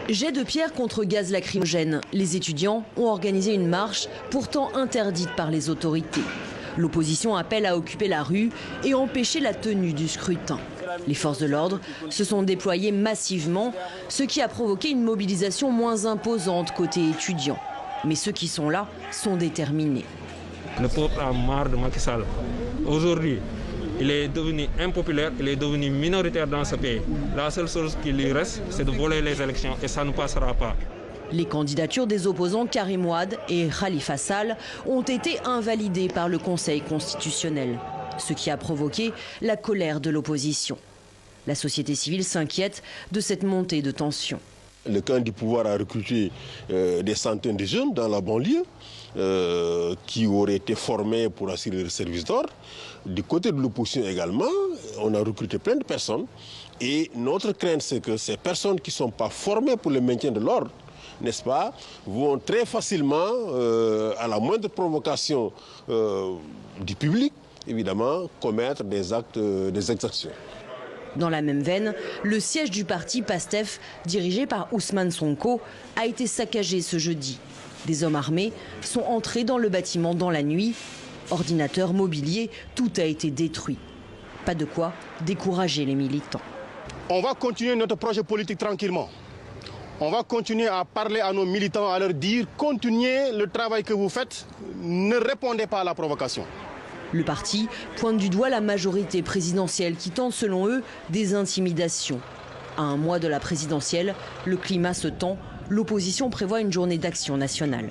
Jet de pierre contre gaz lacrymogène. Les étudiants ont organisé une marche pourtant interdite par les autorités. L'opposition appelle à occuper la rue et empêcher la tenue du scrutin. Les forces de l'ordre se sont déployées massivement, ce qui a provoqué une mobilisation moins imposante côté étudiants. Mais ceux qui sont là sont déterminés. Le peuple a marre de Macky Sall. Aujourd'hui, il est devenu impopulaire, il est devenu minoritaire dans ce pays. La seule chose qui lui reste, c'est de voler les élections et ça ne passera pas. Les candidatures des opposants Karim Wade et Khalifa Sall ont été invalidées par le Conseil constitutionnel, ce qui a provoqué la colère de l'opposition. La société civile s'inquiète de cette montée de tension. Le camp du pouvoir a recruté des centaines de jeunes dans la banlieue qui auraient été formés pour assurer le service d'ordre. Du côté de l'opposition également, on a recruté plein de personnes. Et notre crainte, c'est que ces personnes qui ne sont pas formées pour le maintien de l'ordre, n'est-ce pas, vont très facilement, à la moindre provocation du public, évidemment, commettre des actes, des exactions. Dans la même veine, le siège du parti PASTEF, dirigé par Ousmane Sonko, a été saccagé ce jeudi. Des hommes armés sont entrés dans le bâtiment dans la nuit. Ordinateurs, mobilier, tout a été détruit. Pas de quoi décourager les militants. On va continuer notre projet politique tranquillement. On va continuer à parler à nos militants, à leur dire « Continuez le travail que vous faites, ne répondez pas à la provocation ». Le parti pointe du doigt la majorité présidentielle qui tente selon eux des intimidations. À un mois de la présidentielle, le climat se tend, l'opposition prévoit une journée d'action nationale.